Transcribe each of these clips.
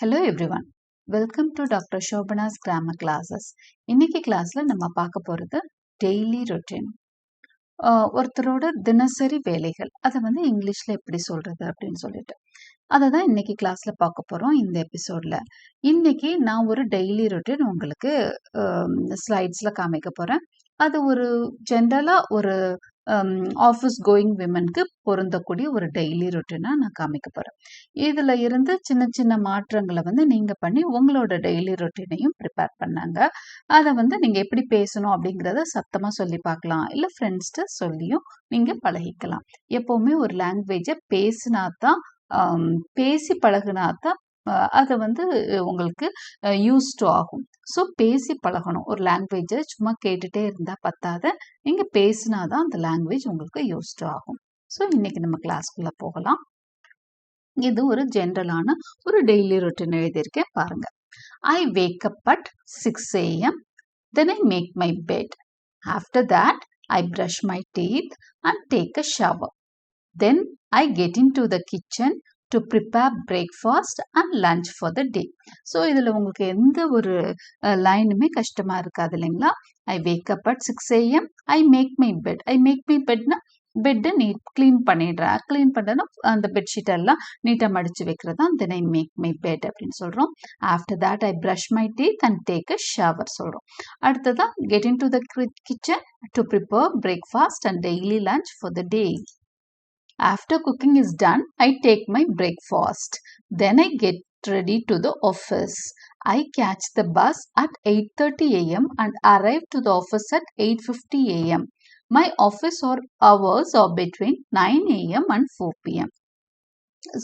Hello everyone. Welcome to Dr. Shobana's grammar classes. இன்னைக்கு கிளாஸ்ல நம்ம பார்க்க போறது டெய்லி ரொட்டீன். ஒருத்தரோட தினசரி வேலைகள் அதை வந்து இங்கிலீஷ்ல எப்படி சொல்றது அப்படின்னு சொல்லிட்டு அதை தான் இன்னைக்கு கிளாஸ்ல பார்க்க போறோம் இந்த எபிசோட்ல. இன்னைக்கு நான் ஒரு டெய்லி ரொட்டீன் உங்களுக்கு ஸ்லைட்ஸ்ல காமிக்க போறேன். அது ஒரு ஜென்ரலா ஒரு ஆஃபீஸ் கோயிங் விமனுக்கு பொருந்தக்கூடிய ஒரு டெய்லி ரொட்டீனா நான் காமிக்க போறேன். இதுல இருந்து சின்ன சின்ன மாற்றங்களை வந்து நீங்க பண்ணி உங்களோட டெய்லி ரொட்டீனையும் ப்ரிப்பேர் பண்ணாங்க. அதை வந்து நீங்க எப்படி பேசணும் அப்படிங்கிறத சத்தமா சொல்லி பார்க்கலாம், இல்ல ஃப்ரெண்ட்ஸ்கிட்ட சொல்லியும் நீங்க பழகிக்கலாம். எப்பவுமே ஒரு லாங்குவேஜை பேசினாதான் பேசி பழகுனாதான் அதை வந்து உங்களுக்கு யூஸ்டு ஆகும். ஸோ பேசி பழகணும். ஒரு லாங்குவேஜை சும்மா கேட்டுட்டே இருந்தா பத்தாத, நீங்க பேசினாதான் அந்த லாங்குவேஜ் உங்களுக்கு யூஸ்டு ஆகும். ஸோ இன்னைக்கு நம்ம கிளாஸ்க்குள்ள போகலாம். இது ஒரு ஜென்ரலான ஒரு டெய்லி ரொட்டீன் எழுதியிருக்கேன் பாருங்க. I wake up at 6 a.m. Then I make my bed. After that, I brush my teeth and take a shower. Then I get into the kitchen to prepare breakfast and lunch for the day. So இதில் உங்களுக்கு எந்த ஒரு லைனுமே கஷ்டமா இருக்காது இல்லைங்களா? I wake up at 6 a.m. I make my bed. I make my bedனா பெட்டை clean பண்ணிடுறேன். Clean பண்ணுறேன்னா அந்த பெட்ஷீட் எல்லாம் நீட்டாக மடித்து வைக்கிறதா தென் ஐ மேக் மை பெட் அப்படின்னு சொல்கிறோம். After that I brush my teeth and take a shower சொல்கிறோம். அடுத்ததான் get in to the kitchen to prepare breakfast and daily lunch for the day. After cooking is done, I take my breakfast. Then I get ready to the office. I catch the bus at 8:30 a.m. and arrive to the office at 8:50 a.m. My office hours are between 9 a.m. and 4 p.m.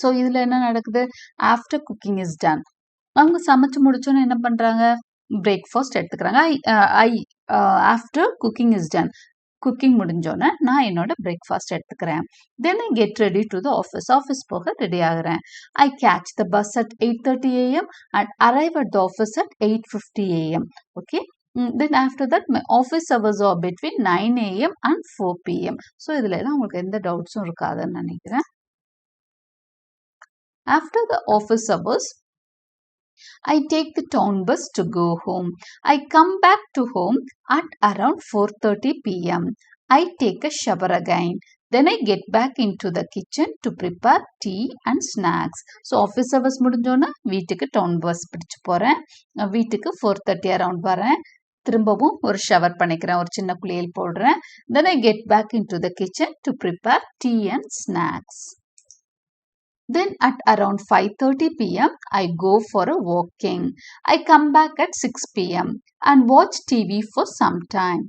So இதில் என்ன நடக்குது? After cooking is ton, அவங்க சமைச்சு முடிச்சோன்னு என்ன பண்ணுறாங்க? Breakfast எடுத்துக்கிறாங்க. After cooking is done, குக்கிங் முடிஞ்சோன்னே நான் என்னோட பிரேக்ஃபாஸ்ட் எடுத்துக்கிறேன். Then I get ready to the office போக ரெடி ஆகுறேன். I catch the bus at 8:30 a.m. And arrive at the office at 8:50 a.m. Okay. Then after that my office hours are between 9 a.m. and 4 p.m. So இதில் எல்லாம் உங்களுக்கு எந்த டவுட்ஸும் இருக்காதுன்னு நினைக்கிறேன். After the office hours, I take the town bus to go home. I come back to home at around 4:30 p.m. I take a shower again. Then I get back into the kitchen to prepare tea and snacks. So office hours முடிஞ்சோன்னா வீட்டுக்கு town bus பிடிச்சு போகிறேன். வீட்டுக்கு 4:30 around வரேன். திரும்பவும் ஒரு shower பண்ணிக்கிறேன், ஒரு சின்ன குளியல் போடுறேன். Then I get back into the kitchen to prepare tea and snacks. Then at around 5:30 p.m. I go for a walking. I come back at 6 p.m. and watch TV for some time.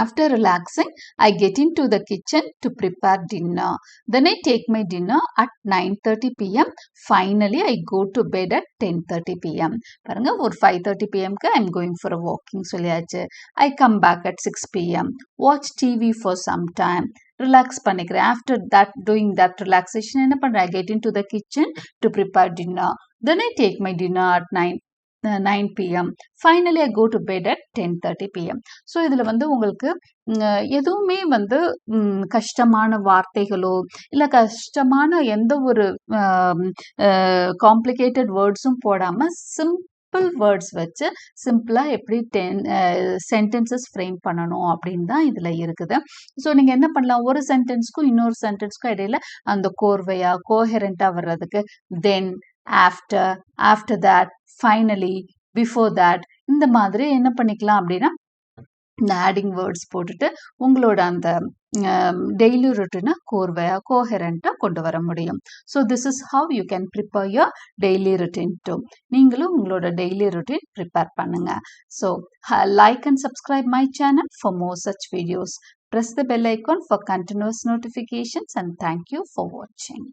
After relaxing, I get into the kitchen to prepare dinner. Then I take my dinner at 9:30 p.m. Finally, I go to bed at 10:30 p.m. பாருங்க, ஒரு 5:30 p.m.க்கு I'm going for a walking சொல்லியாச்சு. I come back at 6 p.m. Watch TV for some time. Relax பண்ணிக்கிறேன். After that doing that relaxation என்ன பண்ணுறேன்? I get into the kitchen to prepare dinner. Then I take my dinner at 9 p.m. Finally, I go to bed at 10:30 p.m. So இதில் வந்து உங்களுக்கு எதுவுமே வந்து கஷ்டமான வார்த்தைகளோ இல்லை கஷ்டமான எந்த ஒரு காம்ப்ளிகேட்டட் வேர்ட்ஸும் போடாமல் சிம்பிள் வேர்ட்ஸ் வச்சு சிம்பிளாக எப்படி சென்டென்சஸ் ஃப்ரேம் பண்ணணும் அப்படின்னு தான் இதில் இருக்குது. ஸோ நீங்கள் என்ன பண்ணலாம்? ஒரு சென்டென்ஸ்க்கும் இன்னொரு சென்டென்ஸ்க்கும் இடையில அந்த கோர்வையாக கோஹெரண்டாக வர்றதுக்கு then, after that, finally, before that, இந்த மாதிரி என்ன பண்ணிக்கலாம் அப்படின்னா இந்த ஆடிங் வேர்ட்ஸ் போட்டுட்டு உங்களோட அந்த டெய்லி ரொட்டீனை கோர்வையாக கோஹெரண்டாக கொண்டு வர முடியும். So this is how you can prepare your daily routine too. நீங்களும் உங்களோட டெய்லி ரொட்டீன் ப்ரிப்பேர் பண்ணுங்க. So like and subscribe my channel for more such videos. Press the bell icon for continuous notifications and thank you for watching.